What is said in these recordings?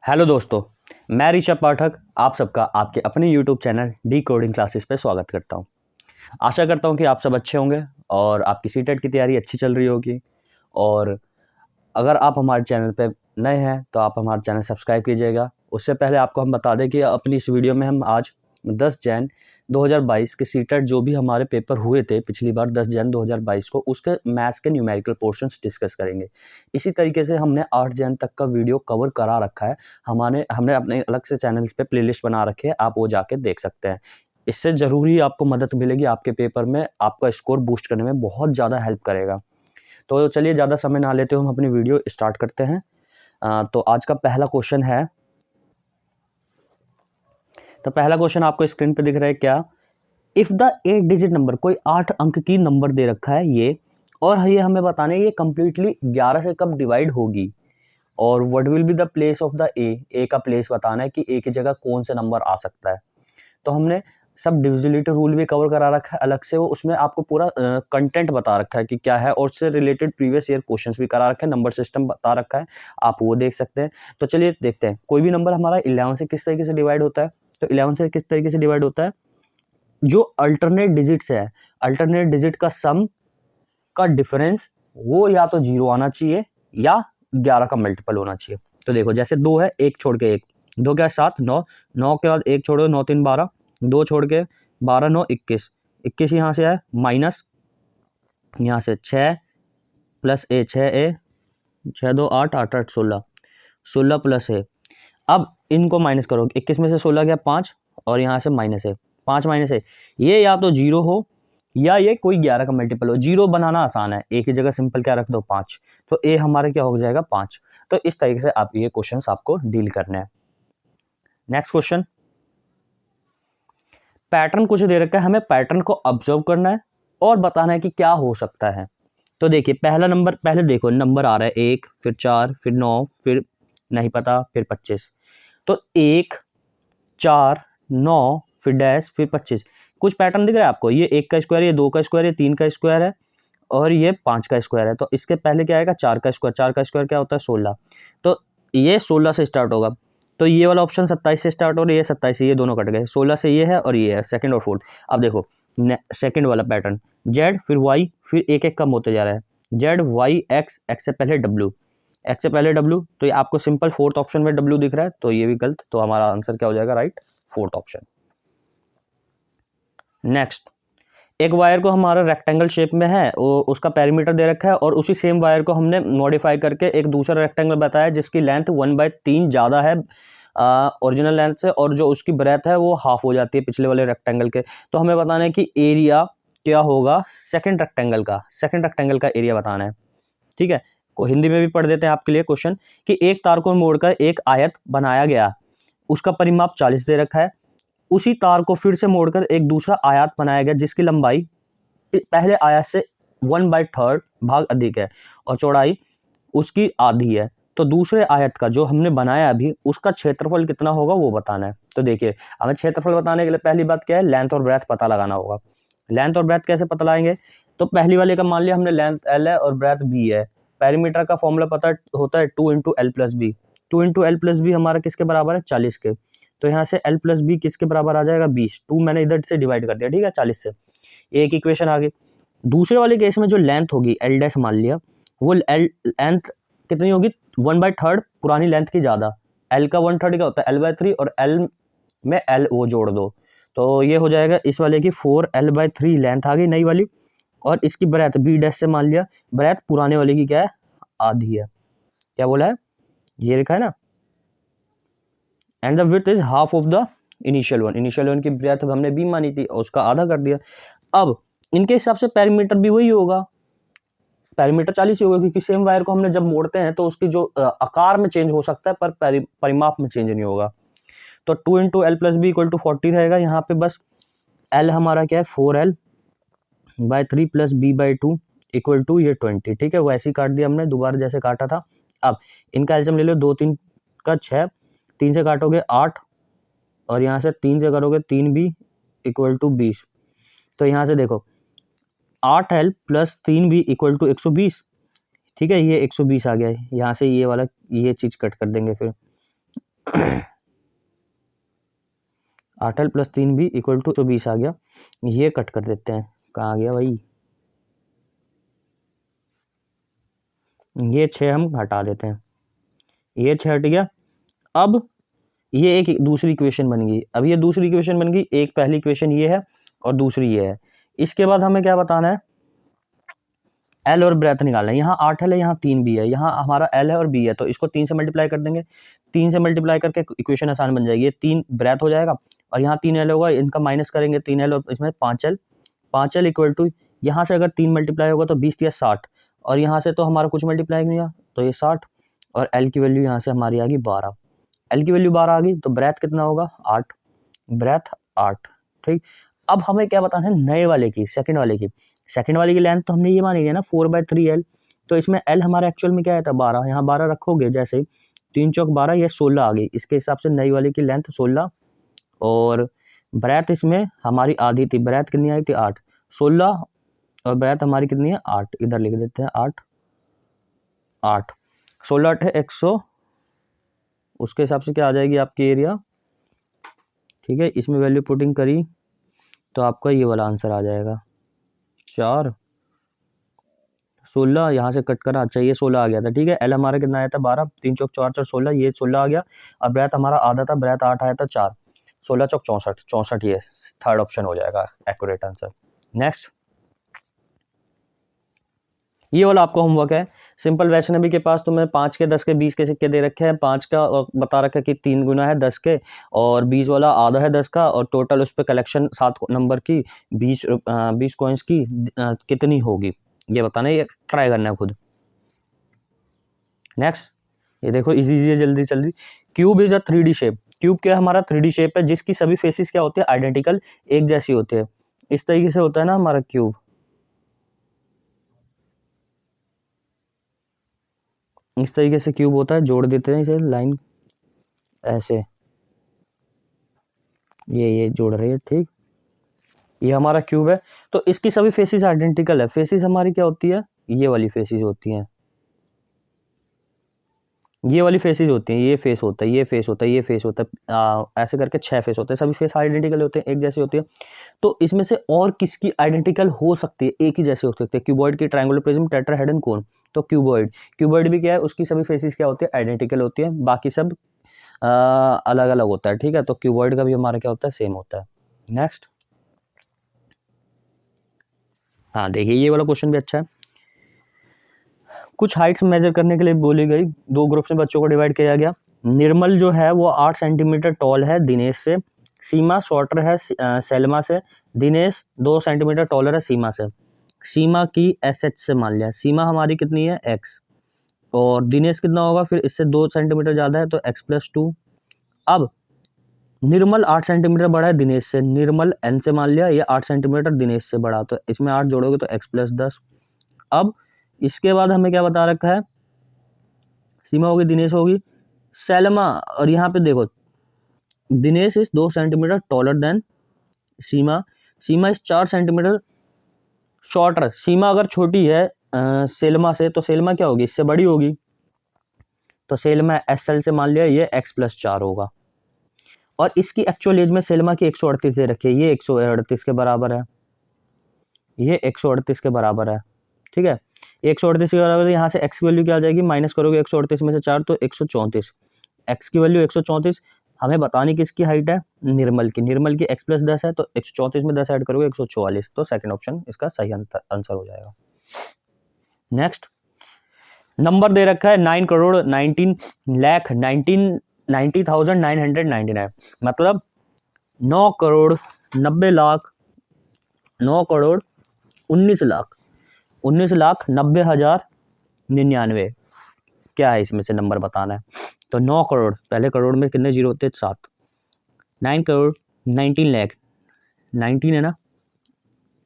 Hello दोस्तों, मैं ऋषभ पाठक आप सबका आपके अपने YouTube channel D coding classes पे स्वागत करता हूं। आशा करता हूं कि आप सब अच्छे होंगे और आपकी सीटेट की तैयारी अच्छी चल रही होगी। और अगर आप हमारे चैनल पे नए हैं तो आप हमारा चैनल सब्सक्राइब कीजिएगा। उससे पहले आपको हम बता दें कि अपनी इस वीडियो में हम आज 10 जैन 2022 के सीटेट जो भी हमारे पेपर हुए थे पिछली बार 10 जैन 2022 को, उसके मैथ्स के न्यूमेरिकल पोर्शंस डिस्कस करेंगे। इसी तरीके से हमने 8 जैन तक का वीडियो कवर करा रखा है। हमने अपने अलग से चैनल्स पे प्लेलिस्ट बना रखी है, आप वो जाके देख सकते हैं। इससे ज़रूरी आपको मदद मिलेगी, आपके पेपर में आपका स्कोर बूस्ट करने में बहुत ज़्यादा हेल्प करेगा। तो चलिए ज़्यादा समय ना लेते हुए हम अपनी वीडियो स्टार्ट करते हैं। तो आज का पहला क्वेश्चन है, तो पहला क्वेश्चन आपको स्क्रीन पे दिख रहा है क्या? इफ द 8 डिजिट नंबर, कोई 8 अंक की नंबर दे रखा है ये, और ये हमें बताना है ये कंप्लीटली 11 से कब डिवाइड होगी, और what will be the place of the ए का प्लेस बताना है कि ए की जगह कौन सा नंबर आ सकता है। तो हमने सब डिविजिबिलिटी रूल भी कवर करा रखा है अलग से, वो उसमें आपको पूरा कंटेंट बता रखा है कि क्या है, और उससे रिलेटेड प्रीवियस ईयर क्वेश्चंस भी करा रखा है, नंबर सिस्टम बता रखा है, आप वो देख सकते हैं। तो चलिए देखते हैं, कोई भी नंबर हमारा 11 से किस तरीके से डिवाइड होता है। तो 11 से किस तरीके से डिवाइड होता है, जो अल्टरनेट डिजिट्स है, अल्टरनेट डिजिट का सम का डिफरेंस वो या तो 0 आना चाहिए या 11 का मल्टीपल होना चाहिए। तो देखो जैसे 2 है, 1 छोड़ के 1, 2 क्या 7, 9, 9 के बाद 1 छोड़ो, 9 3 12, 2 छोड़ के 12 9 21, 21 यहाँ से है माइनस, यहाँ से 6 प्लस ए 6 ए, 6 2 8 8 8 16, 16 प्लस ए। अब इनको माइनस करो, 21 में से 16 गया 5, और यहाँ से माइनस है 5 माइनस है, ये या तो 0 हो या ये कोई 11 का मल्टीपल हो। 0 बनाना आसान है, ए की जगह सिंपल क्या रख दो 5, तो ए हमारे क्या हो जाएगा 5। तो इस तरीके से आप ये क्वेश्चंस आपको डील करने हैं। नेक्स्ट क्वेश्चन, पैटर्न कुछ दे रखा है, हमें पैटर्न को ऑब्जर्व करना है और बताना है कि क्या हो सकता है। तो देखिए पहला नंबर, पहले देखो नंबर आ रहा है 1, फिर 4, फिर 9, फिर नहीं पता, फिर 25। तो 1 4 9 फिर डैश फिर 25, कुछ पैटर्न दिख रहा है आपको? ये 1 का स्क्वायर, ये 2 का स्क्वायर, ये 3 का स्क्वायर है, और ये 5 का स्क्वायर है। तो इसके पहले क्या आएगा? 4 का स्क्वायर। 4 का स्क्वायर क्या होता है? 16। तो ये 16 से स्टार्ट होगा, तो ये वाला ऑप्शन 27 से स्टार्ट हो रहा है, ये 27 से, ये दोनों कट गए। 16 से ये है और ये है, सेकंड और फोर्थ। अब देखो सेकंड वाला पैटर्न, जेड फिर वाई, फिर एक एक कम होते जा रहा है, जेड वाई एक्स, एक्स से पहले डब्ल्यू, एक्स से पहले डब्ल्यू। तो ये आपको सिंपल फोर्थ ऑप्शन में डब्ल्यू दिख रहा है, तो ये भी गलत। तो हमारा आंसर क्या हो जाएगा? Right, fourth option. नेक्स्ट, एक वायर को हमारा रेक्टेंगल शेप में है, उसका पेरीमीटर दे रखा है, और उसी सेम वायर को हमने मॉडिफाई करके एक दूसरा रेक्टेंगल बताया जिसकी लेंथ 1/3 ज़्यादा है ओरिजिनल लेंथ से, और जो उसकी ब्रेथ है वो हाफ हो जाती है पिछले वाले रेक्टेंगल के। तो हमें बताना है कि एरिया क्या होगा सेकंड रेक्टेंगल का, सेकंड रेक्टेंगल का एरिया बताना है। ठीक है, को हिंदी में भी पढ़ देते हैं आपके लिए क्वेश्चन, कि एक तार को मोड़कर एक आयत बनाया गया, उसका परिमाप 40 दे रखा है। उसी तार को फिर से मोड़कर एक दूसरा आयत बनाया गया जिसकी लंबाई पहले आयत से 1/3 भाग अधिक है और चौड़ाई उसकी आधी है। तो दूसरे आयत का जो हमने बनाया अभी, उसका क्षेत्रफल कितना होगा वो बताना है। तो देखिए हमें क्षेत्रफल बताने के लिए पहली बात क्या है? लेंथ और ब्रेथ पता लगाना होगा। लेंथ और ब्रेथ कैसे पता लगाएंगे? तो पहली वाले का मान लिया हमने लेंथ एल है और ब्रेथ बी है। पेरीमीटर का फॉर्मूला पता होता है 2 into L plus B. 2 into L plus B हमारा किसके बराबर है? 40 के। तो यहाँ से एल प्लस बी किसके बराबर आ जाएगा? 20। 2 मैंने इधर से डिवाइड कर दिया, ठीक है, 40 से। एक इक्वेशन आ गई। दूसरे वाले केस में जो लेंथ होगी एल डैश मान लिया, वो एल लेंथ कितनी होगी? 1/3 पुरानी लेंथ की ज़्यादा। एल का 1/3 क्या होता है? L/3, और एल में एल वो जोड़ दो, तो ये हो जाएगा इस वाले की 4L/3 लेंथ आ गई नई वाली। और इसकी ब्रेथ बी डैश से मान लिया, ब्रेथ पुराने वाले की क्या है? आधी है। क्या बोला है? ये लिखा है ना, and the width is half of the initial one. Initial one की ब्रेथ हमने बी मानी थी और उसका आधा कर दिया। अब इनके हिसाब से पेरीमीटर भी वही होगा, पेरीमीटर 40 ही होगा, क्योंकि सेम वायर को हमने जब मोड़ते हैं तो उसकी जो आकार में चेंज हो सकता है पर परिमाप में चेंज नहीं होगा। तो 2 into L plus B equal to 40 रहेगा। यहाँ पे बस एल हमारा क्या है? 4L/3 plus B/2 equal to ये 20। ठीक है, वो ऐसे ही काट दिया हमने, दोबारा जैसे काटा था। अब इनका एल्सियम ले लो, 2 3 का 6, 3 से काटोगे 8, और यहाँ से 3 से करोगे 3B इक्वल टू 20। तो यहाँ से देखो 8L plus 3B equal to 120। ठीक है, ये 120 आ गया है। यहाँ से ये वाला ये चीज़ कट कर देंगे फिर। 8L + 3B = 120 आ गया। ये कट कर देते हैं, कहाँ आ गया भाई, ये 6 हम हटा देते हैं, ये 6 हट गया। अब ये एक दूसरी इक्वेशन बन गई। अब ये दूसरी इक्वेशन बन गई, एक पहली इक्वेशन ये है और दूसरी ये है। इसके बाद हमें क्या बताना है, एल और ब्रेथ निकालना है। यहाँ 8L है, यहाँ 3B है, यहाँ हमारा एल है और बी है, तो इसको 3 से मल्टीप्लाई कर देंगे। 3 से मल्टीप्लाई करके इक्वेशन आसान बन जाएगी। ये 3 ब्रेथ हो जाएगा और यहाँ 3L होगा, इनका माइनस करेंगे 3L और इसमें 5L। 5L = यहाँ से अगर 3 मल्टीप्लाई होगा तो 20 या 60, और यहाँ से तो हमारा कुछ मल्टीप्लाई नहीं हुआ तो ये 60, और एल की वैल्यू यहाँ से हमारी आ गई 12। एल की वैल्यू 12 आ गई तो ब्रेथ कितना होगा, 8, ब्रेथ 8। ठीक, अब हमें क्या बताना है नए वाले की, सेकंड वाले की। सेकंड वाले की लेंथ तो हमने ये मानी है ना 4/3L, तो इसमें एल हमारा एक्चुअल में क्या आया था 12, यहाँ 12 रखोगे, जैसे 3 चौक 12, ये 16 आ गई। इसके हिसाब से नई वाले की लेंथ 16, और ब्रेथ इसमें हमारी आधी थी, ब्रेथ कितनी आई थी 8, 16 और ब्रेथ हमारी कितनी है 8, इधर लिख देते हैं 8, 8, 16 8 है 100, उसके हिसाब से क्या आ जाएगी आपकी एरिया। ठीक है, इसमें वैल्यू पुटिंग करी तो आपका ये वाला आंसर आ जाएगा 4, 16, यहाँ से कट करा, अच्छा ये 16 आ गया था। ठीक है, एल हमारा कितना आया था 12, 3 चौक 4 4 16, ये 16 आ गया। अब ब्रेथ हमारा आधा था, ब्रेथ 8 आया था 4, 16 चौक 64, 64, ये थर्ड ऑप्शन हो जाएगा एक्यूरेट आंसर। नेक्स्ट, ये वाला आपका होमवर्क है। सिंपल वैष्णवी के पास तुम्हें 5 के 10 के 20 के सिक्के दे रखे हैं। 5 का बता रखा है कि 3 गुना है 10 के, और 20 वाला आधा है 10 का, और टोटल उस पर कलेक्शन 7 नंबर की 20 कॉइन्स की कितनी होगी, ये बताना है, ये ट्राई करना है खुद। नेक्स्ट, ये देखो इजी है, जल्दी जल्दी। Cube is a 3D shape. Cube क्या हमारा 3D शेप है जिसकी सभी फेसिस क्या होते हैं, आइडेंटिकल, एक जैसी होते हैं। इस तरीके से होता है ना हमारा क्यूब, इस तरीके से क्यूब होता है, जोड़ देते हैं इसे लाइन ऐसे, ये जोड़ रही है। ठीक, ये हमारा क्यूब है, तो इसकी सभी फेसिस आइडेंटिकल है। फेसिस हमारी क्या होती है, ये वाली फेसिस होती हैं, ये वाली फेसिस होती हैं, ये फेस होता है, ये फेस होता है, ये फेस होता है, ऐसे करके 6 फेस होते हैं, सभी फेस आइडेंटिकल होते हैं, एक जैसे होती है। तो इसमें से और किसकी आइडेंटिकल हो सकती है, एक ही जैसे हो सकते हैं, क्यूबॉइड की, ट्रायंगुलर प्रिज्म, टेट्राहेड्रन, कोन। तो क्यूबॉइड, क्यूबॉइड भी क्या है, उसकी सभी फेसिस क्या होती है, आइडेंटिकल होती है, बाकी सब अलग अलग होता है। ठीक है, तो क्यूबॉइड का भी हमारा क्या होता है, सेम होता है। नेक्स्ट, हाँ देखिए ये वाला क्वेश्चन भी अच्छा है। कुछ हाइट्स मेजर करने के लिए बोली गई, 2 ग्रुप्स में बच्चों को डिवाइड किया गया। निर्मल जो है वो 8 सेंटीमीटर टॉल है दिनेश से, सीमा शॉर्टर है सैलमा से, दिनेश 2 सेंटीमीटर टॉलर है सीमा से। सीमा की SH से मान लिया, सीमा हमारी कितनी है x, और दिनेश कितना होगा फिर इससे 2 सेंटीमीटर ज़्यादा है तो x + 2। अब निर्मल 8 सेंटीमीटर बड़ा है दिनेश से, निर्मल n से मान लिया, ये 8 सेंटीमीटर दिनेश से बड़ा, तो इसमें 8 जोड़ोगे तो x + 10। अब इसके बाद हमें क्या बता रखा है, सीमा होगी, दिनेश होगी, सैलमा, और यहाँ पे देखो Dinesh is 2 centimetre taller than Seema, Seema is 4 centimetre shorter. Seema अगर छोटी है सेलमा से, तो सेलमा क्या होगी, इससे बड़ी होगी, तो सेलमा SL से मान लिया, ये x + 4 होगा। और इसकी एक्चुअल एज में सेलमा की 138 दे रखी है, ये 138 के बराबर है, ये 138 के बराबर है। ठीक है, 138 के बराबर है, यहाँ से x की वैल्यू क्या आ जाएगी, माइनस करोगे 138 में से 4 तो 134, x की वैल्यू 134। हमें बतानी किसकी हाइट है, निर्मल की, निर्मल की x + 10 है, तो 134 में 10 ऐड करोगे 144, तो सेकंड ऑप्शन इसका सही आंसर हो जाएगा। नेक्स्ट, नंबर दे रखा है 9,19,90,999, मतलब 9,19,90,99, क्या है इसमें से नंबर बताना है। तो 9 करोड़, पहले करोड़ में कितने जीरो होते हैं, 7, 9 करोड़ 19 लाख, 19 है ना,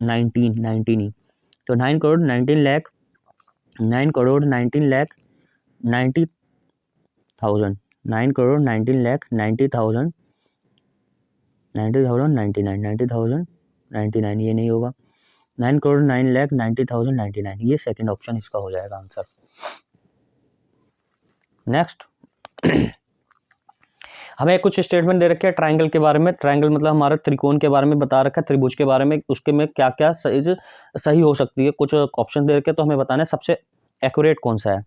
19 ही, तो 9 करोड़ 19 लाख, 9 करोड़ 19 लाख 90,000, 9 करोड़ 19 लाख 90,000, 90,000 99, 90,000 99, ये नहीं होगा, 9 करोड़ 9 लाख 90,000 99, ये सेकंड ऑप्शन इसका हो जाएगा आंसर। नेक्स्ट, हमें कुछ स्टेटमेंट दे रखे हैं ट्रायंगल के बारे में। ट्रायंगल मतलब हमारा त्रिकोण के बारे में बता रखा है, त्रिभुज के बारे में, उसके में क्या क्या सही हो सकती है। कुछ ऑप्शन दे रखे, तो हमें बताना है सबसे एक्यूरेट कौन सा है।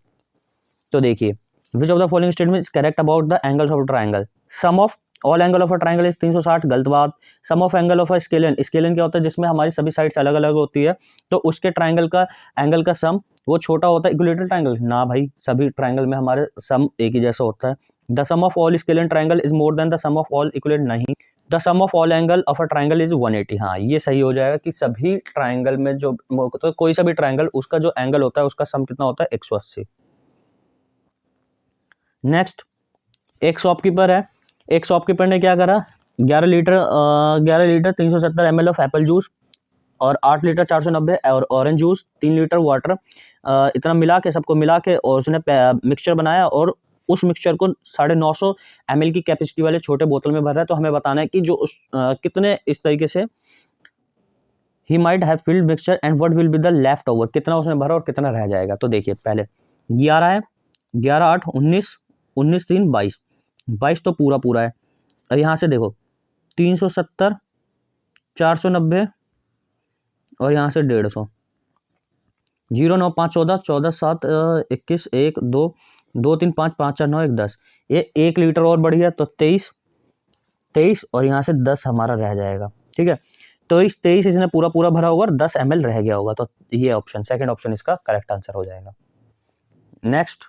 तो देखिए, which of the following statement is correct about the angles of triangle. Sum of all angle of a triangle is 360, गलत बात। Sum of angle of a scalene, scalene क्या होता है, जिसमें हमारी सभी साइड्स अलग अलग होती है, तो उसके ट्रायंगल का एंगल का सम वो छोटा होता है इक्विलेटरल ट्रायंगल। ना भाई, सभी ट्रायंगल में हमारे सम एक ही जैसा होता है। The sum of all scalene triangle is more than the sum of all equilateral, नहीं। The sum of all angle of a triangle is 180, हाँ ये सही हो जाएगा कि सभी ट्रायंगल में जो, तो कोई सा भी ट्रायंगल, उसका जो एंगल होता है उसका सम कितना होता है, 180। नेक्स्ट, एक शॉपकीपर है। एक शॉपकीपर ने क्या करा, 11 litre 370 ml of Apple juice और 8 लीटर 490 और ऑरेंज जूस, 3 लीटर वाटर, इतना मिला के, सबको मिला के, और उसने मिक्सचर बनाया और उस मिक्सचर को 950 ml की कैपेसिटी वाले छोटे बोतल में भर रहा है। तो हमें बताना है कि जो कितने इस तरीके से he might have filled mixture and what will be the left over, कितना उसने भरा और कितना रह जाएगा। तो देखिए, पहले 11 है, 11 8 19, 19 3 22, 22 तो पूरा पूरा है। और यहाँ से देखो 370 490 और यहाँ से 150, 0 9 5 14, 14 7 21 1 2 2 3 5 5 4 9 1 10, ये 1 लीटर और बढ़िया, तो 23 और यहाँ से 10 हमारा रह जाएगा। ठीक है, तो इस 23 इसने पूरा पूरा भरा होगा और 10 ml रह गया होगा। तो ये ऑप्शन, सेकंड ऑप्शन इसका करेक्ट आंसर हो जाएगा। Next,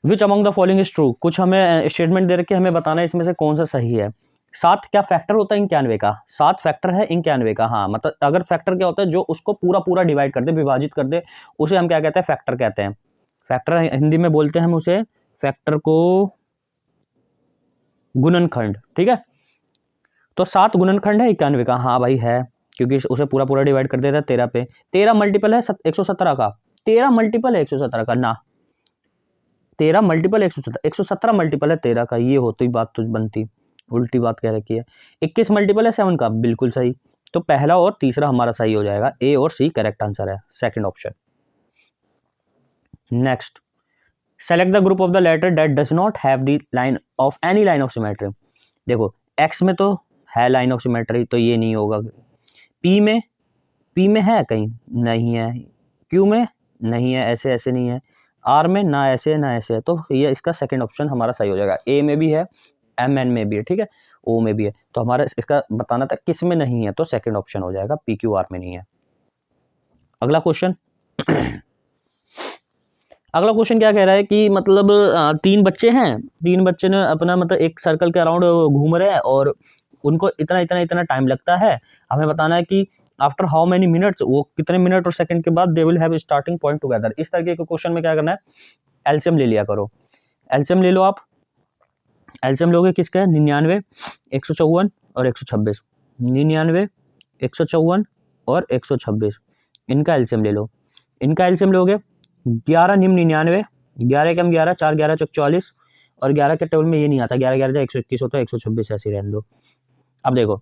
which among the following is true. कुछ हमें स्टेटमेंट दे रखे, हमें बताना है इसमें से कौन सा सही है। 7 क्या फैक्टर होता है 91 का? 7 फैक्टर है 91 का, हाँ। मतलब अगर फैक्टर क्या होता है, जो उसको पूरा पूरा डिवाइड कर दे, विभाजित कर दे, उसे हम क्या कहते हैं, फैक्टर कहते हैं। फैक्टर हिंदी में बोलते हैं हम उसे, फैक्टर को गुणनखंड। ठीक है, तो 7 गुणनखंड है 91 का, हाँ भाई है, क्योंकि उसे पूरा पूरा डिवाइड कर देता है 13 पे। 13 मल्टीपल है 117 का, 13 मल्टीपल है 117 का ना, 13 मल्टीपल 117 मल्टीपल है 13 का, ये होती बात तो बनती, उल्टी बात कह रखी है। 21 मल्टीपल है 7 का, बिल्कुल सही। तो पहला और तीसरा हमारा सही हो जाएगा, ए और सी करेक्ट आंसर है, second option. Next, select the group of the letter that does not have the line of any line of symmetry. देखो, एक्स में तो है लाइन ऑफ सिमेट्री, तो ये नहीं होगा। पी में है कहीं, नहीं है। क्यू में नहीं है, ऐसे ऐसे नहीं है। आर में ना ऐसे ना ऐसे है, तो ये इसका सेकंड ऑप्शन हमारा सही हो जाएगा। ए में भी है, एम एन में भी है, ठीक है, ओ में भी है। तो हमारा इसका बताना था किस में नहीं है, तो सेकंड ऑप्शन हो जाएगा, पी क्यू आर में नहीं है। अगला क्वेश्चन अगला क्वेश्चन क्या कह रहा है कि मतलब 3 बच्चे हैं, 3 बच्चे ने अपना मतलब एक सर्कल के अराउंड घूम रहे हैं और उनको इतना इतना इतना टाइम लगता है। हमें बताना है कि आफ्टर हाउ मेनी मिनट्स, वो कितने मिनट और सेकंड के बाद they will have starting point together. इस तरह के क्वेश्चन में क्या करना है, एलसीएम ले लिया करो। एलसीएम ले लो आप, एलसीएम लोगे किसका, 99 154 और 126, 99 154 और 126, इनका एलसीएम ले लो। इनका एलसीएम लोगे 11 निम 99, 11 कम 11, 4 11 चौक 44, और 11 के टेबल में ये नहीं आता, 11 11 121 होता है, 126 ऐसे रहने दो। अब देखो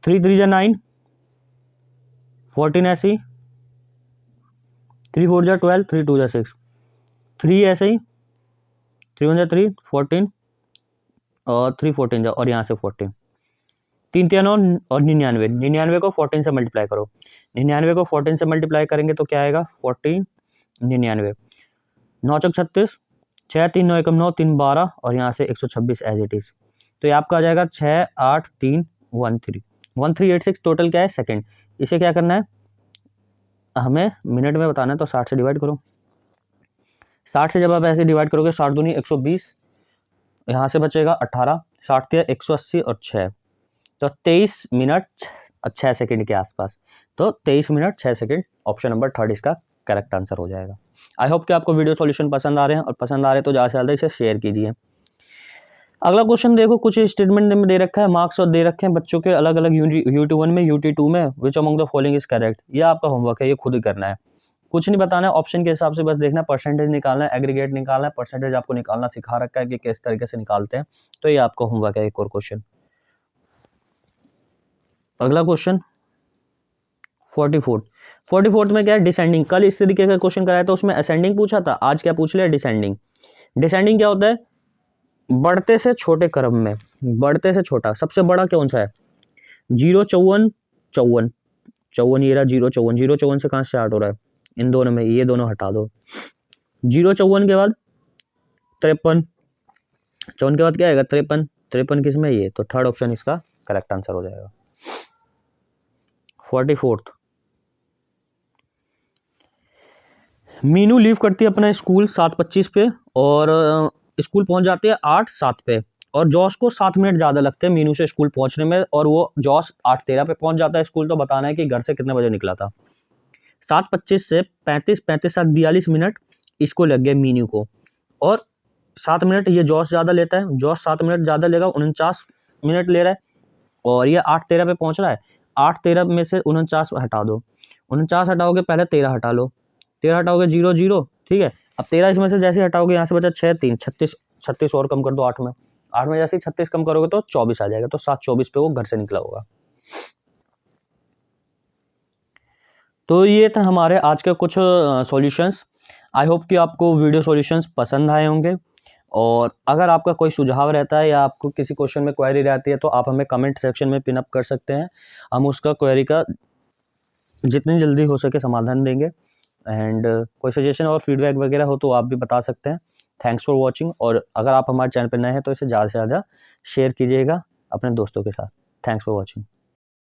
3 3 9, 14 ऐसे ही, 3 4 12, 3 2 6, 3 ऐसे ही, 3 1 3 14 और 3 14 जाओ, और यहाँ से 14, 3 3 और 99, 99 को 14 से मल्टीप्लाई करो। 99 को 14 से मल्टीप्लाई करेंगे तो क्या आएगा, 14 99, 9 चौक 36, 6 3 9 1 9 3 12, और यहाँ से 126 एज इट इज। तो ये आपका आ जाएगा 6 8 3 1 3 1386। टोटल क्या है, सेकंड। इसे क्या करना है, हमें मिनट में बताना है, तो 60 से डिवाइड करो। 60 से जब आप ऐसे डिवाइड करोगे, 60 दूनी 120, यहाँ से बचेगा 18, 60 दिया 180 और 6, तो 23 मिनट 6 सेकंड के आसपास। तो 23 मिनट 6 सेकंड, ऑप्शन नंबर 3 इसका करेक्ट आंसर हो जाएगा। आई होप कि आपको वीडियो सॉल्यूशन पसंद आ रहे हैं, और पसंद आ रहे हैं तो ज़्यादा से ज़्यादा इसे शेयर कीजिए। अगला क्वेश्चन देखो, कुछ स्टेटमेंट में दे रखा है, मार्क्स और दे रखे हैं बच्चों के अलग अलग, UT1 में, UT2 में। Which among the following is correct, ये आपका होमवर्क है, ये खुद ही करना है, कुछ नहीं बताना है। ऑप्शन के हिसाब से बस देखना, परसेंटेज निकालना है, एग्रीगेट निकालना है। परसेंटेज आपको निकालना सिखा रखा है कि किस तरीके से निकालते हैं, तो ये आपका होमवर्क है। एक और क्वेश्चन, अगला क्वेश्चन 44 में क्या है, डिसेंडिंग। कल इस तरीके का क्वेश्चन कराया था, उसमें असेंडिंग पूछा था, आज क्या पूछ लिया, डिसेंडिंग। डिसेंडिंग क्या होता है, बढ़ते से छोटे क्रम में, बढ़ते से छोटा सबसे बड़ा कौन सा है? 0 54 54 54, ये रहा 0 54, 0 54 से कहाँ स्टार्ट हो रहा है? इन दोनों में, ये दोनों हटा दो। 0 54 के बाद 53, 54 के बाद क्या आएगा? 53, 53 किस में? ये तो थर्ड ऑप्शन इसका करेक्ट आंसर हो जाएगा। 44th, मीनू लीव करती है अपना स्कूल 7:25 पे और स्कूल पहुंच जाती है 8:07 पे, और जॉस को 7 मिनट ज़्यादा लगते हैं मीनू से स्कूल पहुंचने में, और वो जॉस 8:13 पे पहुंच जाता है स्कूल। तो बताना है कि घर से कितने बजे निकला था। 7:25 से 35, 7 42 मिनट इसको लग गए मीनू को, और 7 मिनट ये जॉस ज़्यादा लेता है। जॉस 7 मिनट ज़्यादा लेगा, 49 मिनट ले रहा है, और ये 8:13 पे पहुंच रहा है। 8:13 में से 49 हटा दो, 49 हटाओगे, पहले 13 हटा लो, 13 हटाओगे 0 0, ठीक है। अब 13 इसमें से जैसे हटाओगे, यहाँ से बचा 6 3 36, 36 और कम कर दो 8 में, 8 में जैसे 36 कम करोगे तो 24 आ जाएगा। तो 7:24 पे वो घर से निकला होगा। तो ये था हमारे आज के कुछ सॉल्यूशंस। आई होप कि आपको वीडियो सॉल्यूशंस पसंद आए होंगे, और अगर आपका कोई सुझाव रहता है या आपको किसी क्वेश्चन में क्वेरी रहती है तो आप हमें कमेंट सेक्शन में पिन अप कर सकते हैं। हम उसका क्वेरी का जितनी जल्दी हो सके समाधान देंगे। एंड कोई सजेशन और फीडबैक वगैरह हो तो आप भी बता सकते हैं। थैंक्स फॉर वॉचिंग, और अगर आप हमारे चैनल पर नए हैं तो इसे ज़्यादा से ज़्यादा शेयर कीजिएगा अपने दोस्तों के साथ। Thanks for watching.